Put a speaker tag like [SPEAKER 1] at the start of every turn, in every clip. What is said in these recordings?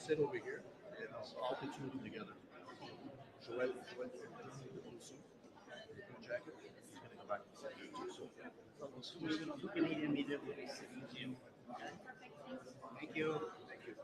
[SPEAKER 1] sit over here and I'll put two of them together. Joel from Germany, the suit, the blue jacket, he's going to go back to the city too. So, yeah.
[SPEAKER 2] So we're going to do Canadian media will be sitting Jim. Okay. Thank you.
[SPEAKER 1] Thank you.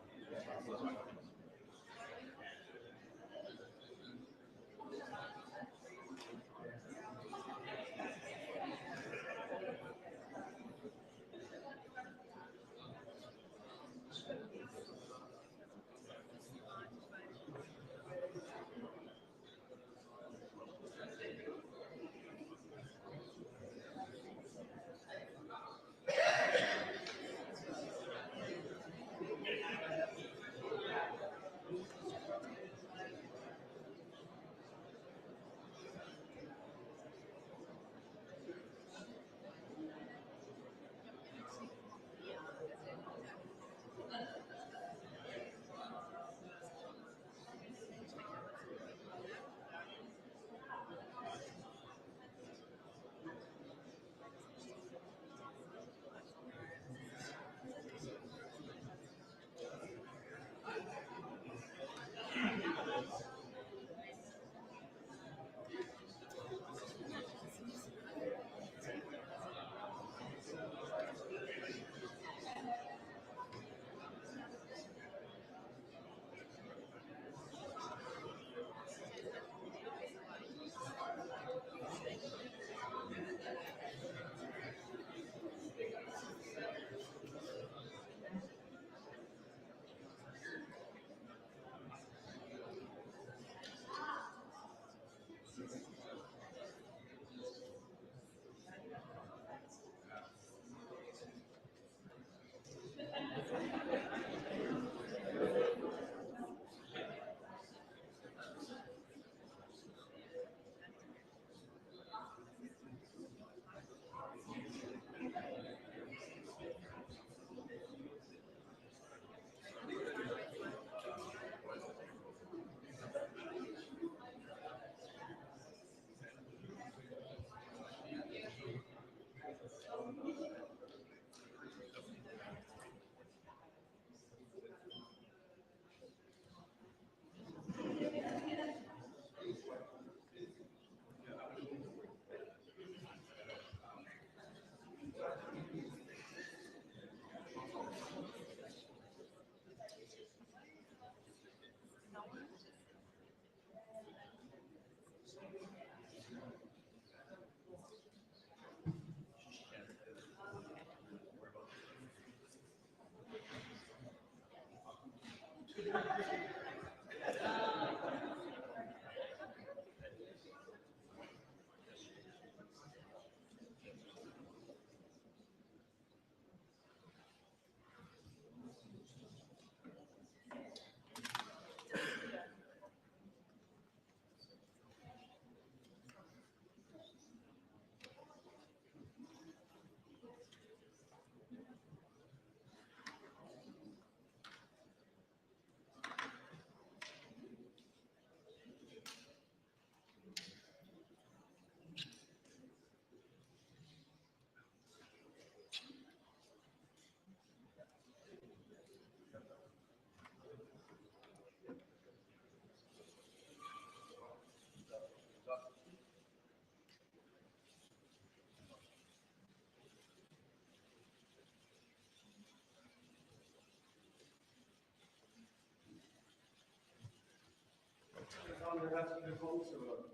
[SPEAKER 3] Herzlich willkommen zur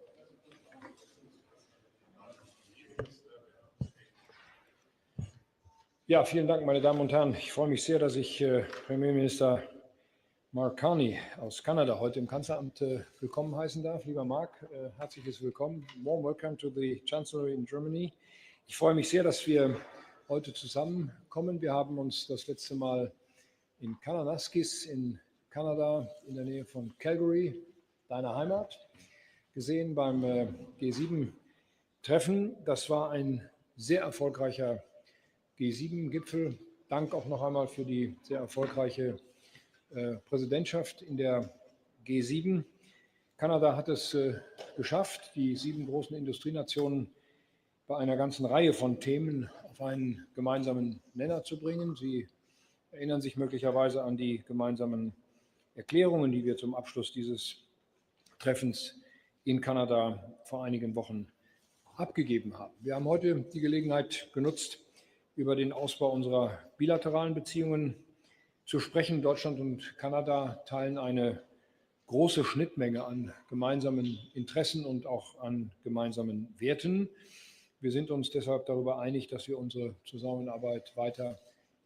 [SPEAKER 3] Ja, vielen Dank, meine Damen und Herren. Ich freue mich sehr, dass ich Premierminister Mark Carney aus Kanada heute im Kanzleramt willkommen heißen darf. Lieber Mark, herzliches Willkommen. Warm welcome to the Chancellor in Germany. Ich freue mich sehr, dass wir heute zusammenkommen. Wir haben uns das letzte Mal in Kananaskis in Kanada in der Nähe von Calgary, deiner Heimat, gesehen beim G7-Treffen. Das war ein sehr erfolgreicher G7-Gipfel. Dank auch noch einmal für die sehr erfolgreiche Präsidentschaft in der G7. Kanada hat es geschafft, die 7 großen Industrienationen bei einer ganzen Reihe von Themen auf einen gemeinsamen Nenner zu bringen. Sie erinnern sich möglicherweise an die gemeinsamen Erklärungen, die wir zum Abschluss dieses Treffens in Kanada vor einigen Wochen abgegeben haben. Wir haben heute die Gelegenheit genutzt, über den Ausbau unserer bilateralen Beziehungen zu sprechen. Deutschland und Kanada teilen eine große Schnittmenge an gemeinsamen Interessen und auch an gemeinsamen Werten. Wir sind uns deshalb darüber einig, dass wir unsere Zusammenarbeit weiter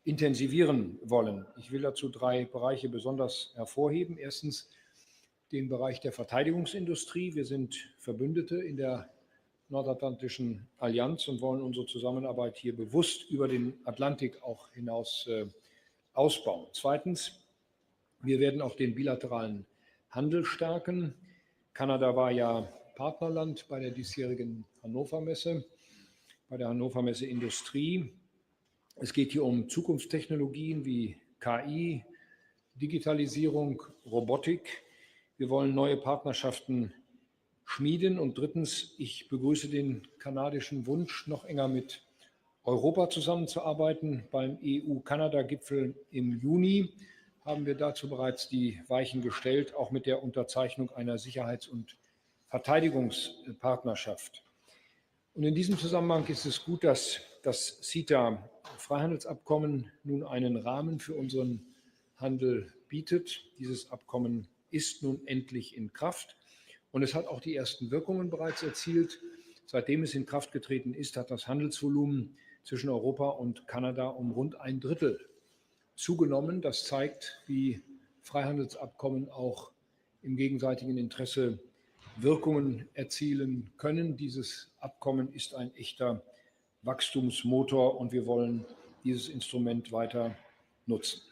[SPEAKER 3] intensivieren wollen. Ich will dazu 3 Bereiche besonders hervorheben. Erstens den Bereich der Verteidigungsindustrie. Wir sind Verbündete in der Nordatlantischen Allianz und wollen unsere Zusammenarbeit hier bewusst über den Atlantik auch hinaus ausbauen. Zweitens, wir werden auch den bilateralen Handel stärken. Kanada war ja Partnerland bei der diesjährigen Hannover Messe, bei der Hannover Messe Industrie. Es geht hier um Zukunftstechnologien wie KI, Digitalisierung, Robotik. Wir wollen neue Partnerschaften schmieden. Und drittens, ich begrüße den kanadischen Wunsch, noch enger mit Europa zusammenzuarbeiten. Beim EU-Kanada-Gipfel im Juni haben wir dazu bereits die Weichen gestellt, auch mit der Unterzeichnung einer Sicherheits- und Verteidigungspartnerschaft. Und in diesem Zusammenhang ist es gut, dass das CETA-Freihandelsabkommen nun einen Rahmen für unseren Handel bietet. Dieses Abkommen ist nun endlich in Kraft und es hat auch die ersten Wirkungen bereits erzielt. Seitdem es in Kraft getreten ist, hat das Handelsvolumen zwischen Europa und Kanada um rund 1/3 zugenommen. Das zeigt, wie Freihandelsabkommen auch im gegenseitigen Interesse Wirkungen erzielen können. Dieses Abkommen ist ein echter Wachstumsmotor und wir wollen dieses Instrument weiter nutzen.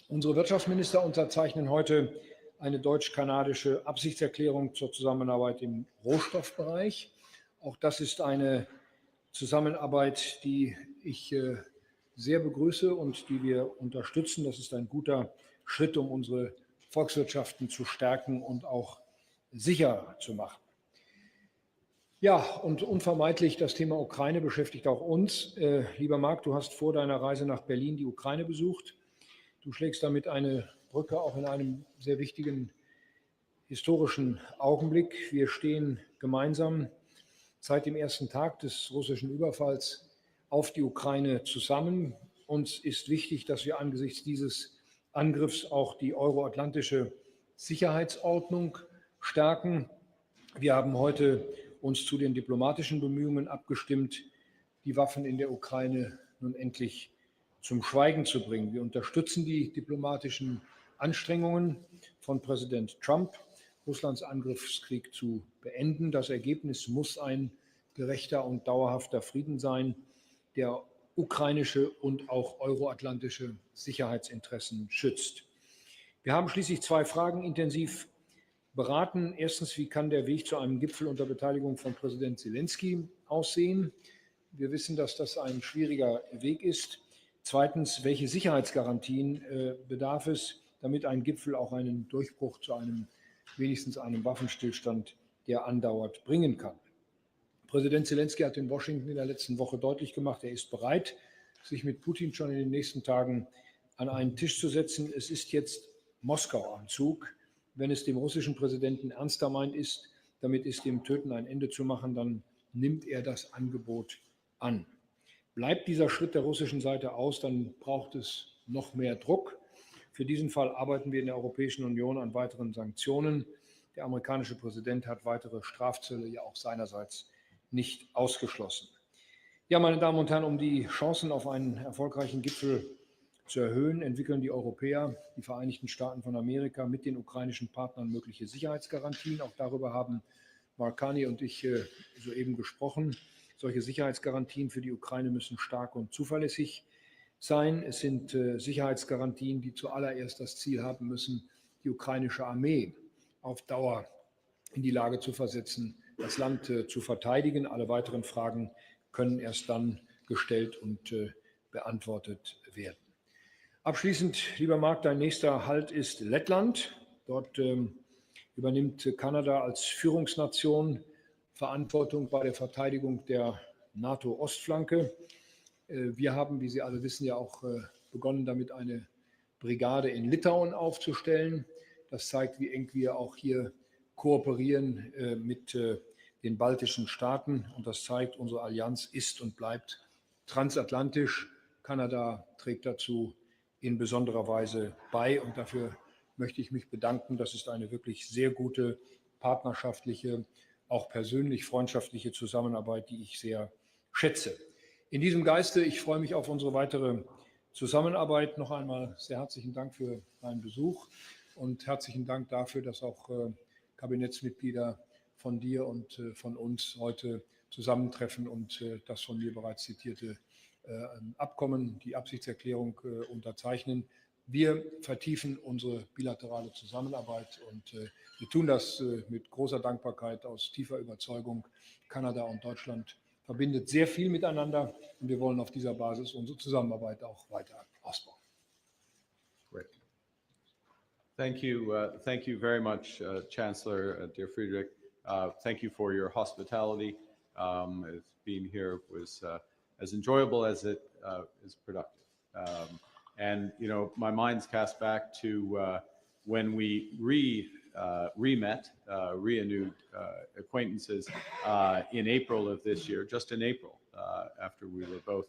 [SPEAKER 3] Unsere Wirtschaftsminister unterzeichnen heute eine deutsch-kanadische Absichtserklärung zur Zusammenarbeit im Rohstoffbereich. Auch das ist eine Zusammenarbeit, die ich sehr begrüße und die wir unterstützen. Das ist ein guter Schritt, um unsere Volkswirtschaften zu stärken und auch sicher zu machen. Ja, und unvermeidlich das Thema Ukraine beschäftigt auch uns. Lieber Mark, du hast vor deiner Reise nach Berlin die Ukraine besucht. Du schlägst damit eine Brücke auch in einem sehr wichtigen historischen Augenblick. Wir stehen gemeinsam seit dem ersten Tag des russischen Überfalls auf die Ukraine zusammen. Uns ist wichtig, dass wir angesichts dieses Angriffs auch die euroatlantische Sicherheitsordnung stärken. Wir haben heute uns zu den diplomatischen Bemühungen abgestimmt, die Waffen in der Ukraine nun endlich zum Schweigen zu bringen. Wir unterstützen die diplomatischen Anstrengungen von Präsident Trump, Russlands Angriffskrieg zu beenden. Das Ergebnis muss ein gerechter und dauerhafter Frieden sein, der ukrainische und auch euroatlantische Sicherheitsinteressen schützt. Wir haben schließlich 2 Fragen intensiv beraten. Erstens, wie kann der Weg zu einem Gipfel unter Beteiligung von Präsident Zelensky aussehen? Wir wissen, dass das ein schwieriger Weg ist. Zweitens, welche Sicherheitsgarantien bedarf es, damit ein Gipfel auch einen Durchbruch zu wenigstens einem Waffenstillstand, der andauert, bringen kann? Präsident Zelensky hat in Washington in der letzten Woche deutlich gemacht, er ist bereit, sich mit Putin schon in den nächsten Tagen an einen Tisch zu setzen. Es ist jetzt Moskau am Zug. Wenn es dem russischen Präsidenten ernster meint ist, damit ist dem Töten ein Ende zu machen, dann nimmt er das Angebot an. Bleibt dieser Schritt der russischen Seite aus, dann braucht es noch mehr Druck. Für diesen Fall arbeiten wir in der Europäischen Union an weiteren Sanktionen. Der amerikanische Präsident hat weitere Strafzölle ja auch seinerseits nicht ausgeschlossen. Ja, meine Damen und Herren, um die Chancen auf einen erfolgreichen Gipfel zu erhöhen, entwickeln die Europäer, die Vereinigten Staaten von Amerika mit den ukrainischen Partnern mögliche Sicherheitsgarantien. Auch darüber haben Mark Carney und ich soeben gesprochen. Solche Sicherheitsgarantien für die Ukraine müssen stark und zuverlässig sein. Es sind Sicherheitsgarantien, die zuallererst das Ziel haben müssen, die ukrainische Armee auf Dauer in die Lage zu versetzen, das Land zu verteidigen. Alle weiteren Fragen können erst dann gestellt und beantwortet werden. Abschließend, lieber Mark, dein nächster Halt ist Lettland. Dort übernimmt Kanada als Führungsnation Verantwortung bei der Verteidigung der NATO-Ostflanke. Wir haben, wie Sie alle wissen, ja auch begonnen, damit eine Brigade in Litauen aufzustellen. Das zeigt, wie eng wir auch hier kooperieren mit den baltischen Staaten. Und das zeigt, unsere Allianz ist und bleibt transatlantisch. Kanada trägt dazu in besonderer Weise bei. Und dafür möchte ich mich bedanken. Das ist eine wirklich sehr gute partnerschaftliche, auch persönlich freundschaftliche Zusammenarbeit, die ich sehr schätze. In diesem Geiste, ich freue mich auf unsere weitere Zusammenarbeit. Noch einmal sehr herzlichen Dank für deinen Besuch und herzlichen Dank dafür, dass auch Kabinettsmitglieder von dir und von uns heute zusammentreffen und das von mir bereits zitierte Abkommen, die Absichtserklärung unterzeichnen. Wir vertiefen unsere bilaterale Zusammenarbeit und wir tun das mit großer Dankbarkeit, aus tiefer Überzeugung. Kanada und Deutschland verbindet sehr viel miteinander und wir wollen auf dieser Basis unsere Zusammenarbeit auch weiter ausbauen.
[SPEAKER 4] Great. Thank you very much, Chancellor, dear Friedrich. Thank you for your hospitality. Being here was as enjoyable as it is productive. And you know, my mind's cast back to when we renewed acquaintances in April of this year, just in April, after we were both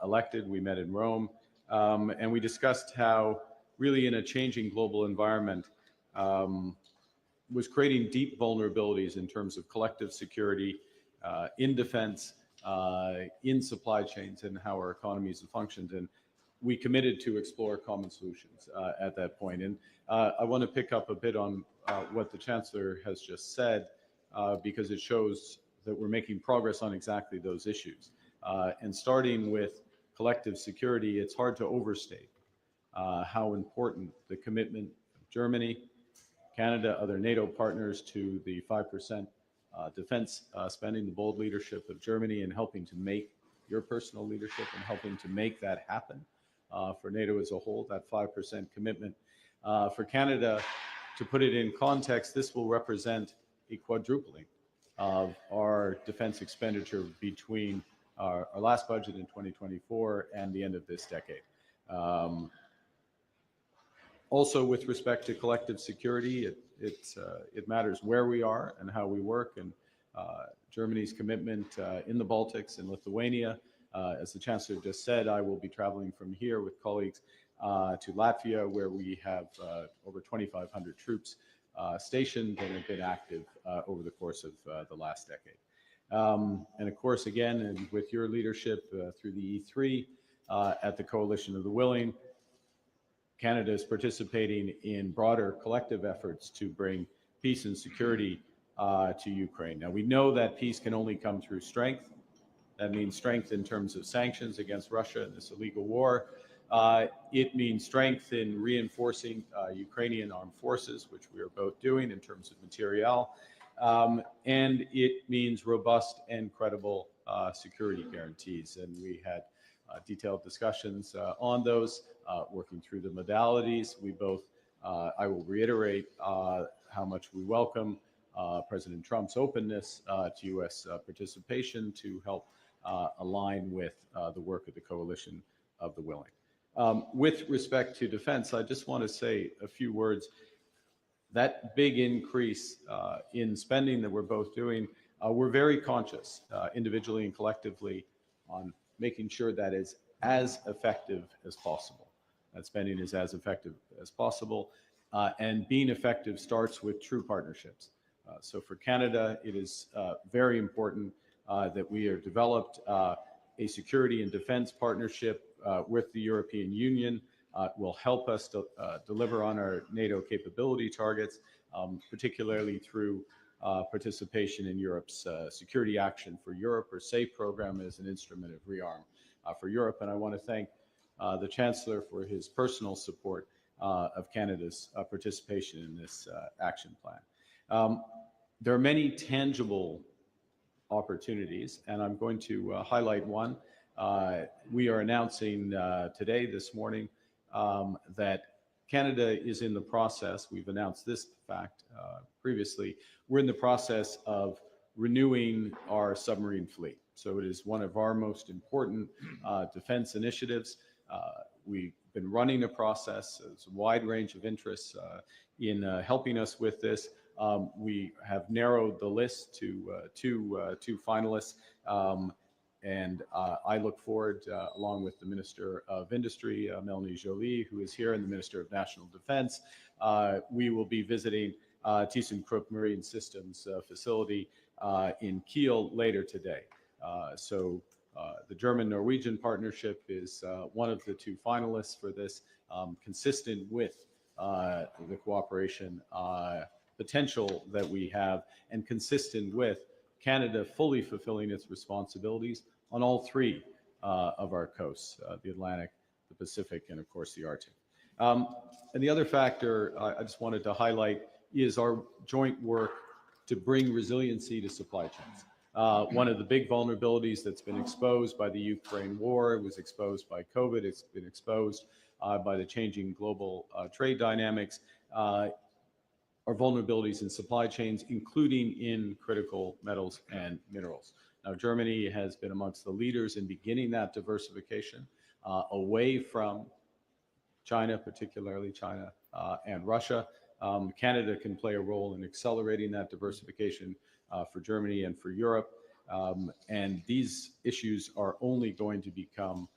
[SPEAKER 4] elected. We met in Rome, and we discussed how really in a changing global environment was creating deep vulnerabilities in terms of collective security in defense, in supply chains, and how our economies have functioned. And we committed to explore common solutions at that point. And I want to pick up a bit on what the Chancellor has just said, because it shows that we're making progress on exactly those issues. And starting with collective security, it's hard to overstate how important the commitment of Germany, Canada, other NATO partners to the 5% defense spending, the bold leadership of Germany in helping to make your personal leadership and helping to make that happen for NATO as a whole, that 5% commitment. For Canada, to put it in context, this will represent a quadrupling of our defense expenditure between our last budget in 2024 and the end of this decade. Also, with respect to collective security, it matters where we are and how we work, and Germany's commitment in the Baltics and Lithuania. As the Chancellor just said, I will be traveling from here with colleagues to Latvia, where we have over 2,500 troops stationed and have been active over the course of the last decade. And of course, again, and with your leadership through the E3 at the Coalition of the Willing, Canada is participating in broader collective efforts to bring peace and security to Ukraine. Now, we know that peace can only come through strength. That means strength in terms of sanctions against Russia and this illegal war. It means strength in reinforcing Ukrainian armed forces, which we are both doing in terms of materiel. And it means robust and credible security guarantees. And we had detailed discussions on those, working through the modalities. We both, I will reiterate how much we welcome President Trump's openness to U.S. participation to help align with the work of the Coalition of the Willing. With respect to defense, I just want to say a few words. That big increase in spending that we're both doing, we're very conscious individually and collectively on making sure that is as effective as possible. That spending is as effective as possible. And being effective starts with true partnerships. So for Canada, it is very important that we are developed a security and defense partnership with the European Union. Will help us to deliver on our NATO capability targets, particularly through participation in Europe's Security Action for Europe, or SAFE program, as an instrument of rearm for Europe. And I want to thank the Chancellor for his personal support of Canada's participation in this action plan. There are many tangible opportunities, and I'm going to highlight one. We are announcing today, this morning, that Canada is in the process, we've announced this fact previously, we're in the process of renewing our submarine fleet. So it is one of our most important defense initiatives. We been running a process. There's a wide range of interests in helping us with this. We have narrowed the list to two finalists, and I look forward, along with the Minister of Industry, Melanie Joly, who is here, and the Minister of National Defense. We will be visiting ThyssenKrupp Marine Systems facility in Kiel later today. So the German-Norwegian partnership is one of the two finalists for this, consistent with the cooperation potential that we have, and consistent with Canada fully fulfilling its responsibilities on all three of our coasts, the Atlantic, the Pacific, and of course the Arctic. And the other factor I just wanted to highlight is our joint work to bring resiliency to supply chains. One of the big vulnerabilities that's been exposed by the Ukraine war, it was exposed by COVID, it's been exposed by the changing global trade dynamics, are vulnerabilities in supply chains, including in critical metals and minerals. Now, Germany has been amongst the leaders in beginning that diversification away from China, particularly China and Russia. Canada can play a role in accelerating that diversification for Germany and for Europe. And these issues are only going to become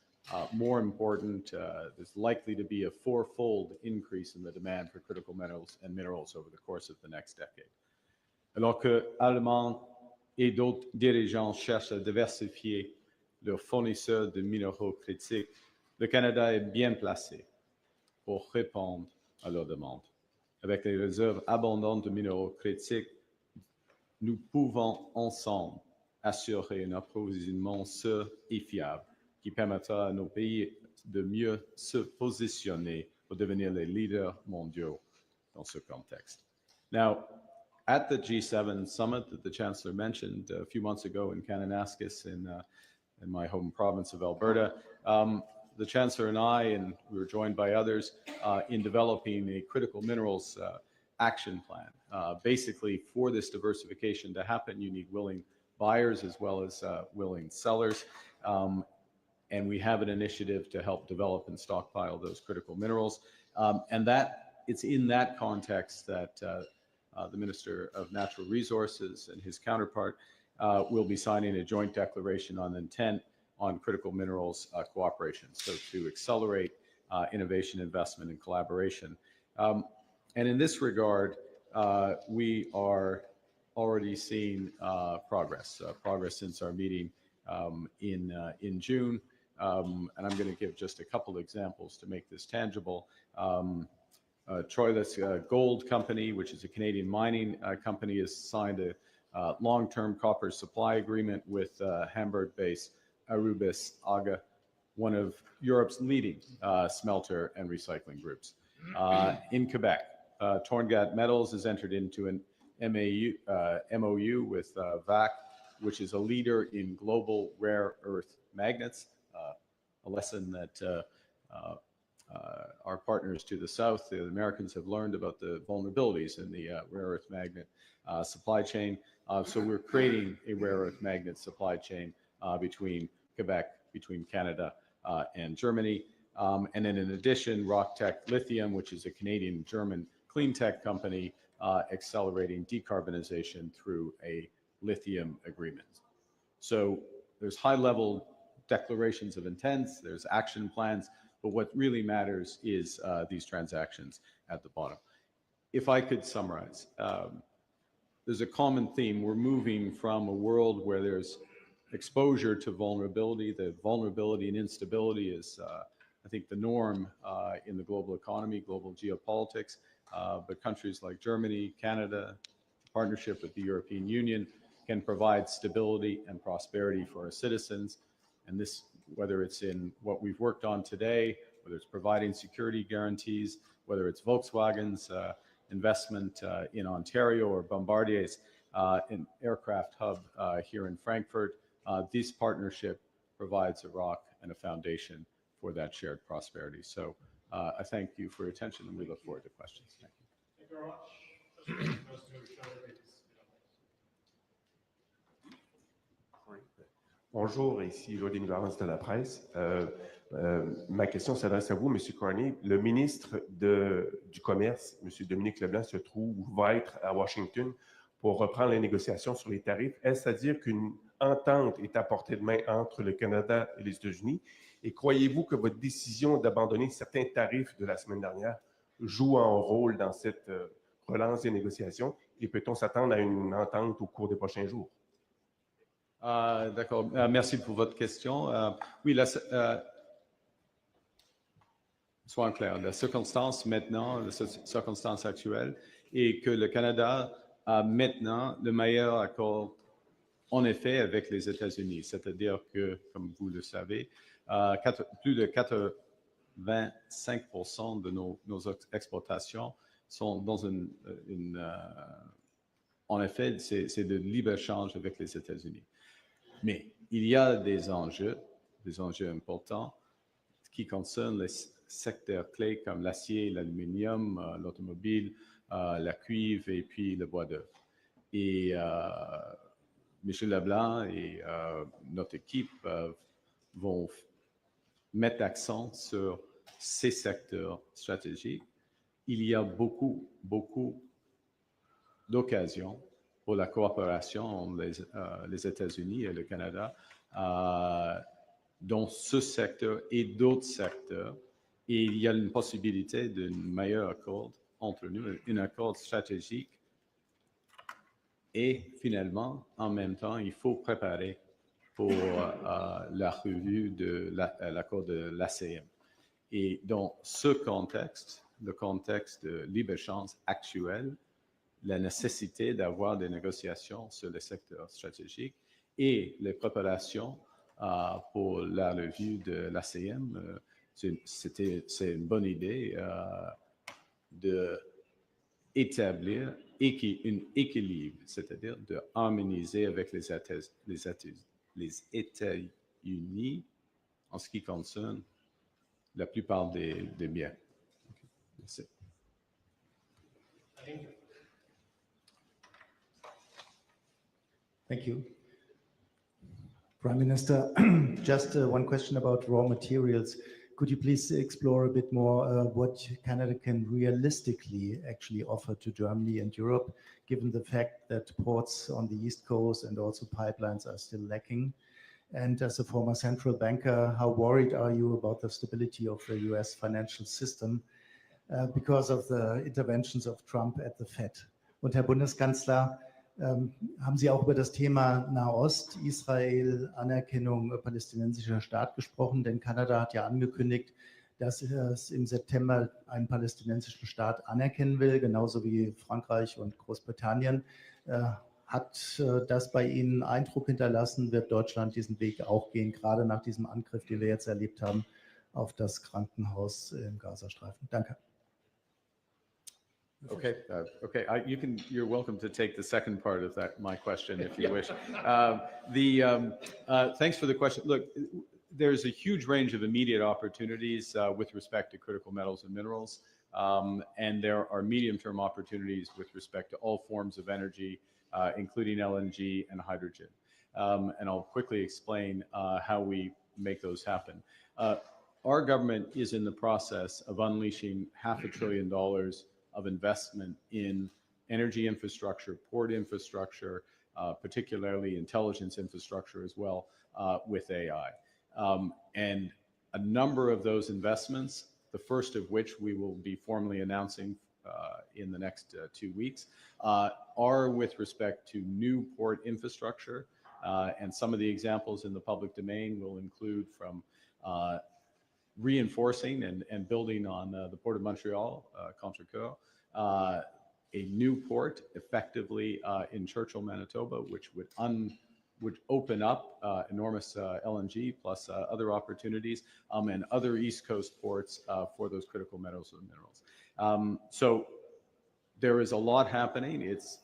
[SPEAKER 4] more important. There's likely to be a fourfold increase in the demand for critical metals and minerals over the course of the next decade. Alors que Allemands et d'autres dirigeants cherchent à diversifier leurs fournisseurs de minéraux critiques, le Canada est bien placé pour répondre à leurs demandes. Avec les réserves abondantes de minéraux critiques, nous pouvons ensemble assurer un approvisionnement sûr et fiable qui permettra à nos pays de mieux se positionner pour devenir les leaders mondiaux dans ce contexte. Now, at the G7 summit that the Chancellor mentioned a few months ago in Kananaskis in my home province of Alberta, the Chancellor and I, and we were joined by others, in developing a critical minerals action plan. Basically, for this diversification to happen, you need willing buyers as well as willing sellers. And we have an initiative to help develop and stockpile those critical minerals. And that it's in that context that the Minister of Natural Resources and his counterpart will be signing a joint declaration on intent on critical minerals cooperation, so to accelerate innovation, investment, and collaboration. And in this regard, we are already seeing progress since our meeting in June. And I'm going to give just a couple examples to make this tangible. Troilus Gold Company, which is a Canadian mining company, has signed a long-term copper supply agreement with Hamburg-based Arubis AGA, one of Europe's leading smelter and recycling groups. In Quebec, Torngat Metals has entered into an MOU with VAC, which is a leader in global rare earth magnets, a lesson that our partners to the south, the Americans, have learned about the vulnerabilities in the rare earth magnet supply chain. So we're creating a rare earth magnet supply chain between Quebec, between Canada and Germany. And then in addition, RockTech Lithium, which is a Canadian-German clean tech company, accelerating decarbonization through a lithium agreement. So there's high-level declarations of intents, there's action plans, but what really matters is these transactions at the bottom. If I could summarize, there's a common theme. We're moving from a world where there's exposure to vulnerability. The vulnerability and instability is, I think, the norm in the global economy, global geopolitics. But countries like Germany, Canada, partnership with the European Union, can provide stability and prosperity for our citizens. And this, whether it's in what we've worked on today, whether it's providing security guarantees, whether it's Volkswagen's investment in Ontario or Bombardier's in aircraft hub here in Frankfurt, this partnership provides a rock and a foundation for that shared prosperity. So I thank you for your attention, and we look forward to questions. Thank you.
[SPEAKER 5] Thank you very much.
[SPEAKER 6] Bonjour, ici Loading Lawrence de la presse. Ma question s'adresse à vous, M. Carney. Le ministre du Commerce, M. Dominique Leblanc, se trouve ou va être à Washington pour reprendre les négociations sur les tarifs. Est-ce à dire qu'une entente est à portée de main entre le Canada et les États-Unis? Et croyez-vous que votre décision d'abandonner certains tarifs de la semaine dernière joue un rôle dans cette relance des négociations? Et peut-on s'attendre à une entente au cours des prochains jours?
[SPEAKER 4] D'accord. Merci pour votre question. Oui, soyons clairs, la circonstance maintenant, la circonstance actuelle, est que le Canada a maintenant le meilleur accord, en effet, avec les États-Unis. C'est-à-dire que, comme vous le savez, plus de 85% de nos exportations sont dans en effet, c'est de libre-échange avec les États-Unis. Mais il y a des enjeux importants qui concernent les secteurs clés comme l'acier, l'aluminium, l'automobile, la cuivre et puis le bois d'œuvre. Et M. Leblanc et notre équipe vont mettre l'accent sur ces secteurs stratégiques. Il y a beaucoup d'occasions pour la coopération entre les États-Unis et le Canada dans ce secteur et d'autres secteurs. Et il y a une possibilité d'un meilleur accord entre nous, un accord stratégique. Et finalement, en même temps, il faut préparer pour la revue de l'accord de l'ACM. Et dans ce contexte, le contexte de libre-échange actuel, la nécessité d'avoir des négociations sur les secteurs stratégiques et les préparations pour la revue de l'ACM, c'est une bonne idée d'établir un équilibre, c'est-à-dire de harmoniser avec les États-Unis en ce qui concerne la plupart des biens. Okay. Merci.
[SPEAKER 7] Thank you. Prime Minister, just one question about raw materials. Could you please explore a bit more what Canada can realistically actually offer to Germany and Europe, given the fact that ports on the East Coast and also pipelines are still lacking? And as a former central banker, how worried are you about the stability of the US financial system because of the interventions of Trump at the Fed? Und Herr Bundeskanzler, haben Sie auch über das Thema Nahost, Israel, Anerkennung palästinensischer Staat gesprochen? Denn Kanada hat ja angekündigt, dass es im September einen palästinensischen Staat anerkennen will, genauso wie Frankreich und Großbritannien. Hat das bei Ihnen Eindruck hinterlassen? Wird Deutschland diesen Weg auch gehen, gerade nach diesem Angriff, den wir jetzt erlebt haben, auf das Krankenhaus im Gazastreifen? Danke.
[SPEAKER 4] Okay, you're welcome to take the second part of my question if you wish. Thanks for the question. Look, there's a huge range of immediate opportunities with respect to critical metals and minerals, and there are medium-term opportunities with respect to all forms of energy, including LNG and hydrogen. And I'll quickly explain how we make those happen. Our government is in the process of unleashing $500 billion of investment in energy infrastructure, port infrastructure, particularly intelligence infrastructure as well, with AI. And a number of those investments, the first of which we will be formally announcing in the next 2 weeks, are with respect to new port infrastructure. And some of the examples in the public domain will include from reinforcing and building on the Port of Montreal, Contrecoeur, a new port effectively in Churchill, Manitoba, which would open up enormous LNG plus other opportunities and other East Coast ports for those critical metals and minerals. So there is a lot happening. It's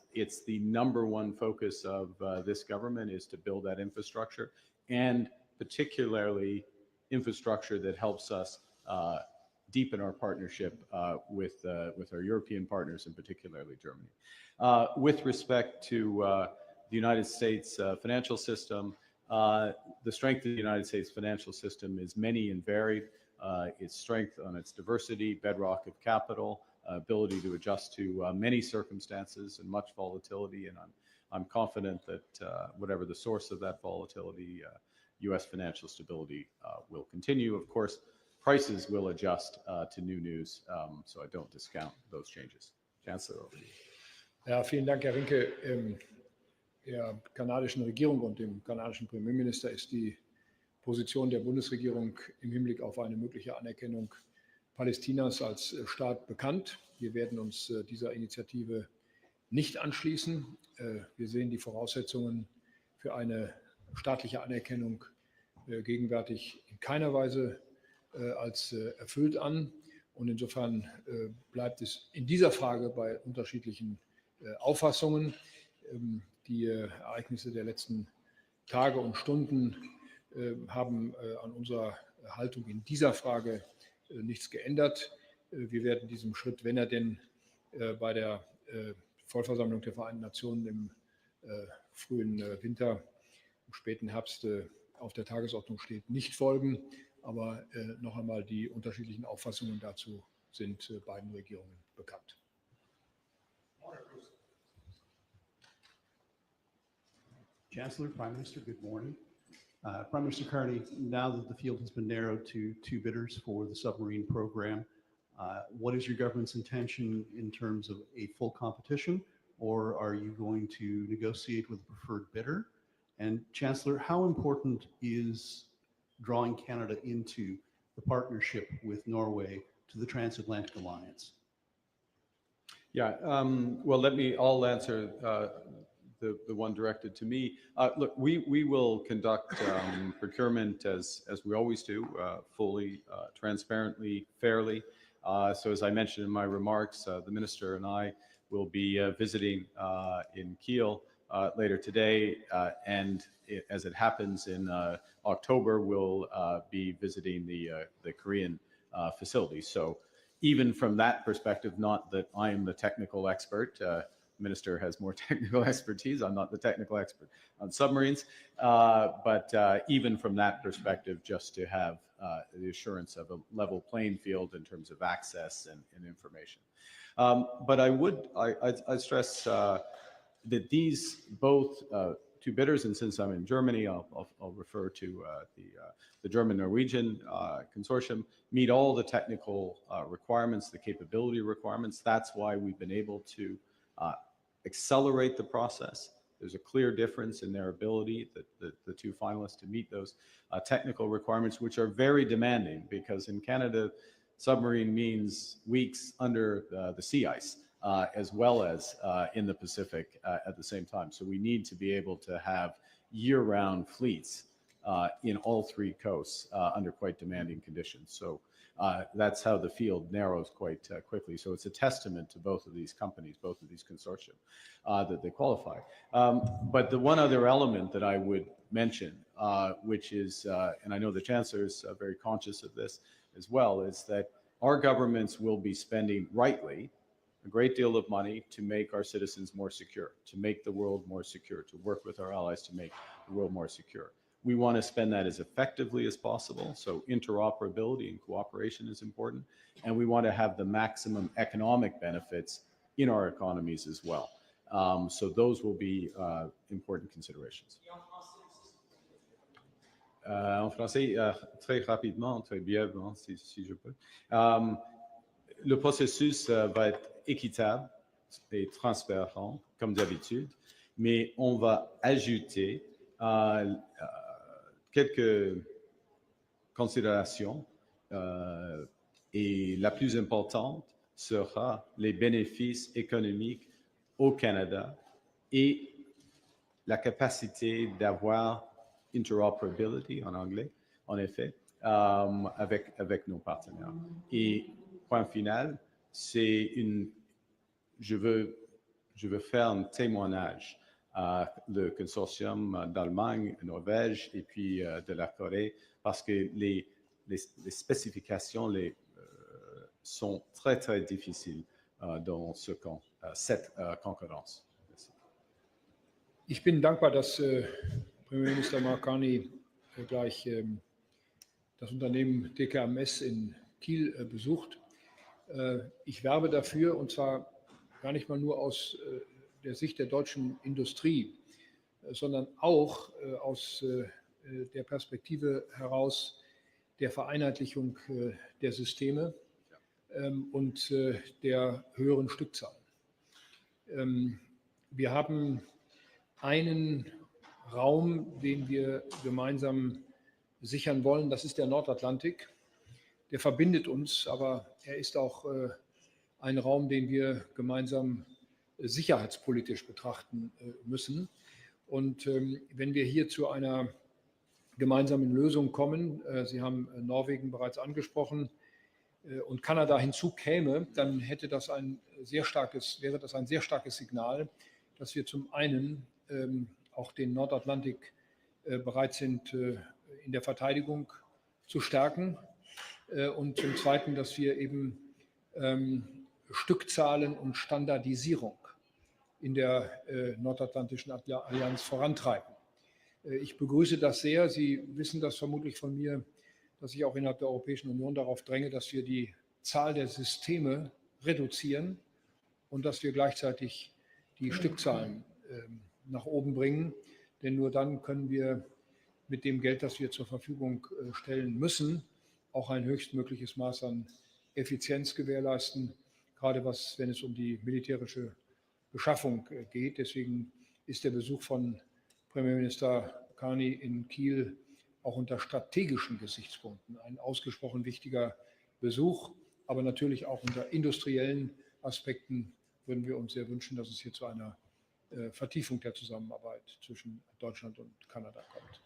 [SPEAKER 4] the number one focus of this government is to build that infrastructure, and particularly infrastructure that helps us deepen our partnership with our European partners, and particularly Germany. With respect to the United States financial system, The strength of the United States financial system is many and varied. Its strength on its diversity, bedrock of capital, ability to adjust to many circumstances and much volatility. And I'm confident that whatever the source of that volatility, U.S. financial stability will continue. Of course, prices will adjust to new news, so I don't discount those changes. Chancellor, over to you.
[SPEAKER 3] Ja, vielen Dank, Herr Rinke. Der kanadischen Regierung und dem kanadischen Premierminister ist die Position der Bundesregierung im Hinblick auf eine mögliche Anerkennung Palästinas als Staat bekannt. Wir werden uns dieser Initiative nicht anschließen. Wir sehen die Voraussetzungen für eine staatliche Anerkennung gegenwärtig in keiner Weise als erfüllt an. Und insofern bleibt es in dieser Frage bei unterschiedlichen Auffassungen. Die Ereignisse der letzten Tage und Stunden haben an unserer Haltung in dieser Frage nichts geändert. Wir werden diesem Schritt, wenn er denn bei der Vollversammlung der Vereinten Nationen im frühen Winter, im späten Herbst auf der Tagesordnung steht, nicht folgen. Aber noch einmal, die unterschiedlichen Auffassungen dazu sind beiden Regierungen bekannt.
[SPEAKER 5] Chancellor, Prime Minister, good morning. Prime Minister Carney, now that the field has been narrowed to 2 bidders for the submarine program, what is your government's intention in terms of a full competition, or are you going to negotiate with a preferred bidder? And Chancellor, how important is drawing Canada into the partnership with Norway to the transatlantic alliance?
[SPEAKER 4] Yeah, well, I'll answer the one directed to me. Look, we will conduct procurement as we always do, fully, transparently, fairly. So as I mentioned in my remarks, the minister and I will be visiting in Kiel later today, and as it happens in October, we'll be visiting the Korean facility. So even from that perspective, not that I am the technical expert, Minister has more technical expertise. I'm not the technical expert on submarines, but even from that perspective, just to have the assurance of a level playing field in terms of access and information. But I'd stress that these both 2 bidders, and since I'm in Germany, I'll refer to the German-Norwegian consortium, meet all the technical requirements, the capability requirements. That's why we've been able to accelerate the process. There's a clear difference in their ability, the 2 finalists, to meet those technical requirements, which are very demanding, because in Canada, submarine means weeks under the sea ice, as well as in the Pacific at the same time. So we need to be able to have year-round fleets in all 3 coasts under quite demanding conditions. So that's how the field narrows quite quickly. So it's a testament to both of these companies, both of these consortia, that they qualify. But the one other element that I would mention, which is, and I know the Chancellor is very conscious of this as well, is that our governments will be spending rightly a great deal of money to make our citizens more secure, to make the world more secure, to work with our allies to make the world more secure. We want to spend that as effectively as possible, so interoperability and cooperation is important, and we want to have the maximum economic benefits in our economies as well. So those will be important considerations. En français, très rapidement, très brièvement, si je peux. Le processus va être équitable et transparent, comme d'habitude, mais on va ajouter quelques considérations et la plus importante sera les bénéfices économiques au Canada et la capacité d'avoir interoperability en anglais, en effet, avec nos partenaires. Et point final, je veux faire un témoignage le consortium d'Allemagne, Norvège et puis de la Corée, parce que les spécifications sont très, très difficiles dans cette concurrence. Merci.
[SPEAKER 3] Ich bin dankbar, dass Premierminister Mark Carney gleich das Unternehmen DKMS in Kiel besucht. Ich werbe dafür, und zwar gar nicht mal nur aus der Sicht der deutschen Industrie, sondern auch aus der Perspektive heraus der Vereinheitlichung der Systeme und der höheren Stückzahlen. Wir haben einen Raum, den wir gemeinsam sichern wollen, das ist der Nordatlantik. Der verbindet uns, aber er ist auch ein Raum, den wir gemeinsam sicherheitspolitisch betrachten müssen. Und wenn wir hier zu einer gemeinsamen Lösung kommen, Sie haben Norwegen bereits angesprochen, und Kanada hinzukäme, dann wäre das ein sehr starkes Signal, dass wir zum einen auch den Nordatlantik bereit sind, in der Verteidigung zu stärken und zum Zweiten, dass wir eben Stückzahlen und Standardisierung in der Nordatlantischen Allianz vorantreiben. Ich begrüße das sehr. Sie wissen das vermutlich von mir, dass ich auch innerhalb der Europäischen Union darauf dränge, dass wir die Zahl der Systeme reduzieren und dass wir gleichzeitig die Stückzahlen nach oben bringen. Denn nur dann können wir mit dem Geld, das wir zur Verfügung stellen müssen, auch ein höchstmögliches Maß an Effizienz gewährleisten, gerade wenn es um die militärische Beschaffung geht. Deswegen ist der Besuch von Premierminister Carney in Kiel auch unter strategischen Gesichtspunkten ein ausgesprochen wichtiger Besuch. Aber natürlich auch unter industriellen Aspekten würden wir uns sehr wünschen, dass es hier zu einer Vertiefung der Zusammenarbeit zwischen Deutschland und Kanada kommt.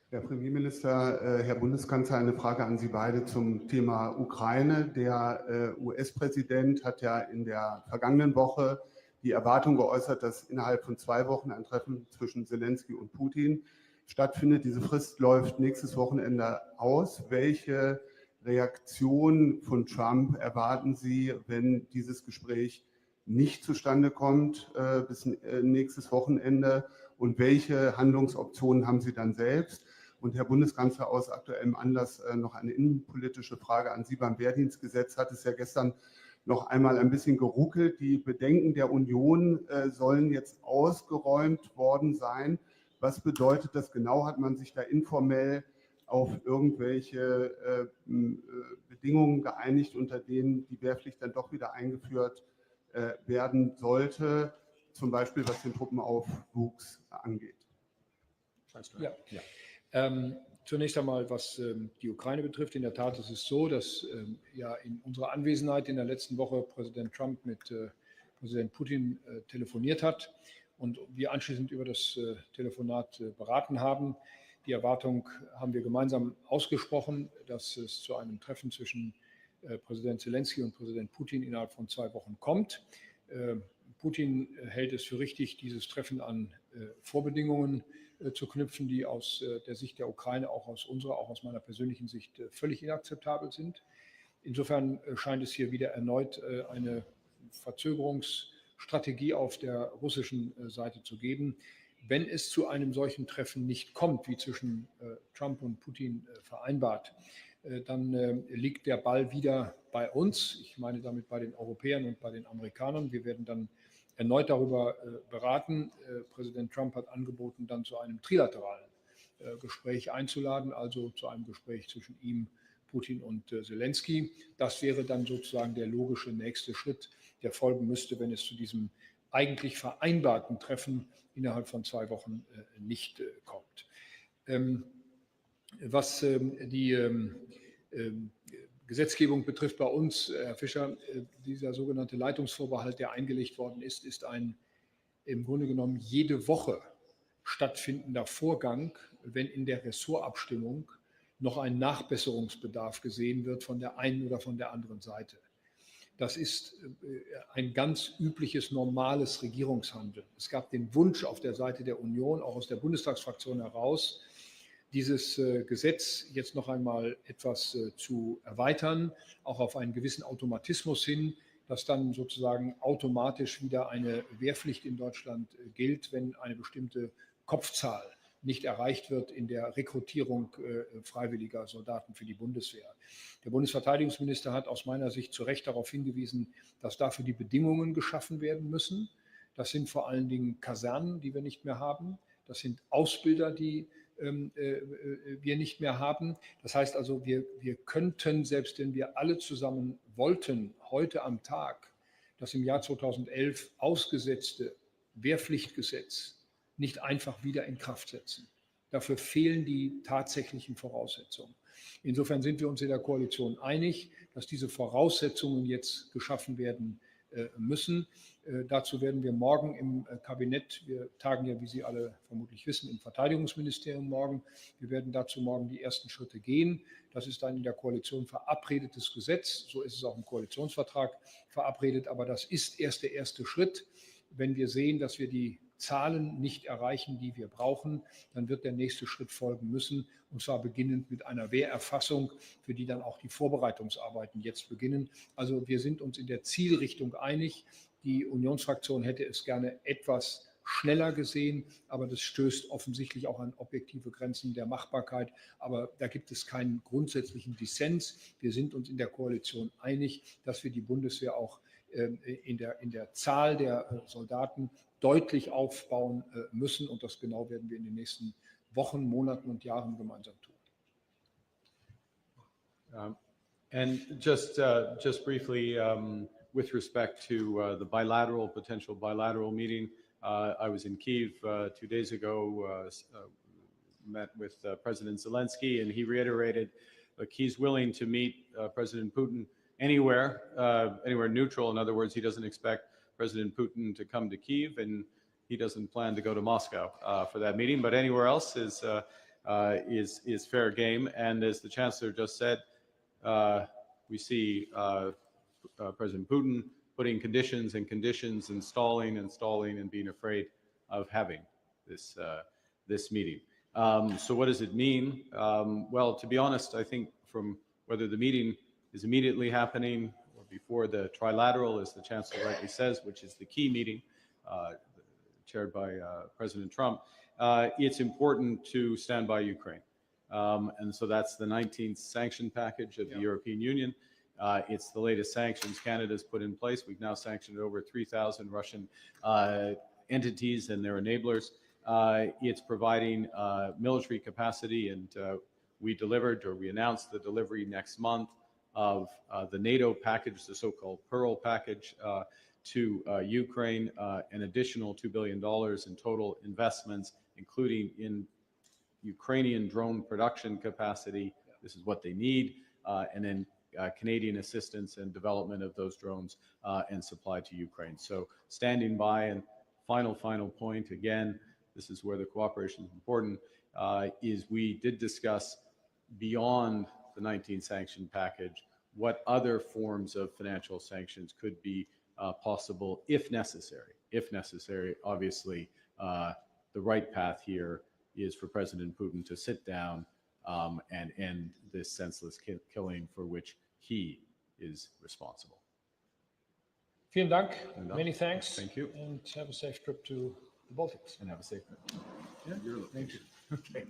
[SPEAKER 8] Herr Premierminister, Herr Bundeskanzler, eine Frage an Sie beide zum Thema Ukraine. Der US-Präsident hat ja in der vergangenen Woche die Erwartung geäußert, dass innerhalb von 2 Wochen ein Treffen zwischen Zelensky und Putin stattfindet. Diese Frist läuft nächstes Wochenende aus. Welche Reaktion von Trump erwarten Sie, wenn dieses Gespräch nicht zustande kommt bis nächstes Wochenende? Und welche Handlungsoptionen haben Sie dann selbst? Und Herr Bundeskanzler, aus aktuellem Anlass noch eine innenpolitische Frage an Sie. Beim Wehrdienstgesetz hat es ja gestern noch einmal ein bisschen geruckelt. Die Bedenken der Union sollen jetzt ausgeräumt worden sein. Was bedeutet das genau? Hat man sich da informell auf irgendwelche Bedingungen geeinigt, unter denen die Wehrpflicht dann doch wieder eingeführt werden sollte, zum Beispiel was den Truppenaufwuchs angeht?
[SPEAKER 3] Zunächst einmal, was die Ukraine betrifft. In der Tat ist es so, dass ja in unserer Anwesenheit in der letzten Woche Präsident Trump mit Präsident Putin telefoniert hat und wir anschließend über das Telefonat beraten haben. Die Erwartung haben wir gemeinsam ausgesprochen, dass es zu einem Treffen zwischen Präsident Zelensky und Präsident Putin innerhalb von 2 Wochen kommt. Putin hält es für richtig, dieses Treffen an Vorbedingungen zu knüpfen, die aus der Sicht der Ukraine, auch aus unserer, auch aus meiner persönlichen Sicht völlig inakzeptabel sind. Insofern scheint es hier wieder erneut eine Verzögerungsstrategie auf der russischen Seite zu geben. Wenn es zu einem solchen Treffen nicht kommt, wie zwischen Trump und Putin vereinbart, dann liegt der Ball wieder bei uns. Ich meine damit bei den Europäern und bei den Amerikanern. Wir werden dann erneut darüber beraten. Präsident Trump hat angeboten, dann zu einem trilateralen Gespräch einzuladen, also zu einem Gespräch zwischen ihm, Putin und Zelensky. Das wäre dann sozusagen der logische nächste Schritt, der folgen müsste, wenn es zu diesem eigentlich vereinbarten Treffen innerhalb von 2 Wochen nicht kommt. Was die Gesetzgebung betrifft bei uns, Herr Fischer, dieser sogenannte Leitungsvorbehalt, der eingelegt worden ist, ist ein im Grunde genommen jede Woche stattfindender Vorgang, wenn in der Ressortabstimmung noch ein Nachbesserungsbedarf gesehen wird von der einen oder von der anderen Seite. Das ist ein ganz übliches, normales Regierungshandeln. Es gab den Wunsch auf der Seite der Union, auch aus der Bundestagsfraktion heraus, dieses Gesetz jetzt noch einmal etwas zu erweitern, auch auf einen gewissen Automatismus hin, dass dann sozusagen automatisch wieder eine Wehrpflicht in Deutschland gilt, wenn eine bestimmte Kopfzahl nicht erreicht wird in der Rekrutierung freiwilliger Soldaten für die Bundeswehr. Der Bundesverteidigungsminister hat aus meiner Sicht zu Recht darauf hingewiesen, dass dafür die Bedingungen geschaffen werden müssen. Das sind vor allen Dingen Kasernen, die wir nicht mehr haben. Das sind Ausbilder, die wir nicht mehr haben. Das heißt also, wir könnten, selbst wenn wir alle zusammen wollten, heute am Tag das im Jahr 2011 ausgesetzte Wehrpflichtgesetz nicht einfach wieder in Kraft setzen. Dafür fehlen die tatsächlichen Voraussetzungen. Insofern sind wir uns in der Koalition einig, dass diese Voraussetzungen jetzt geschaffen werden müssen. Dazu werden wir morgen im Kabinett, wir tagen ja, wie Sie alle vermutlich wissen, im Verteidigungsministerium morgen, wir werden dazu morgen die ersten Schritte gehen. Das ist ein in der Koalition verabredetes Gesetz, so ist es auch im Koalitionsvertrag verabredet, aber das ist erst der erste Schritt. Wenn wir sehen, dass wir die Zahlen nicht erreichen, die wir brauchen, dann wird der nächste Schritt folgen müssen, und zwar beginnend mit einer Wehrerfassung, für die dann auch die Vorbereitungsarbeiten jetzt beginnen. Also wir sind uns in der Zielrichtung einig. Die Unionsfraktion hätte es gerne etwas schneller gesehen, aber das stößt offensichtlich auch an objektive Grenzen der Machbarkeit. Aber da gibt es keinen grundsätzlichen Dissens. Wir sind uns in der Koalition einig, dass wir die Bundeswehr auch in der Zahl der Soldaten deutlich aufbauen müssen. Und das genau werden wir in den nächsten Wochen, Monaten und Jahren gemeinsam tun.
[SPEAKER 4] And just briefly, with respect to the potential bilateral meeting, I was in Kyiv 2 days ago, met with President Zelensky, and he reiterated that he's willing to meet President Putin anywhere neutral. In other words, he doesn't expect President Putin to come to Kyiv, and he doesn't plan to go to Moscow for that meeting. But anywhere else is fair game. And as the Chancellor just said, we see President Putin putting conditions, installing, and being afraid of having this meeting. So what does it mean? Well, to be honest, I think from whether the meeting is immediately happening or before the trilateral, as the Chancellor rightly says, which is the key meeting chaired by President Trump, it's important to stand by Ukraine. And so that's the 19th sanction package of the European Union. It's the latest sanctions Canada's put in place. We've now sanctioned over 3,000 Russian entities and their enablers. It's providing military capacity, and we announced the delivery next month of the NATO package, the so-called Pearl package, to Ukraine, an additional $2 billion in total investments, including in Ukrainian drone production capacity. This is what they need, and then Canadian assistance and development of those drones and supply to Ukraine. So standing by. And final point, again, this is where the cooperation is important, is we did discuss beyond the 19 sanction package what other forms of financial sanctions could be possible if necessary. Obviously, the right path here is for President Putin to sit down and end this senseless killing for which he is responsible.
[SPEAKER 3] Vielen Dank. Many thanks.
[SPEAKER 4] Thank you.
[SPEAKER 3] And have a safe trip to the Baltics.
[SPEAKER 4] And have a safe trip. Yeah, you're looking.
[SPEAKER 3] Thank you.
[SPEAKER 4] Okay.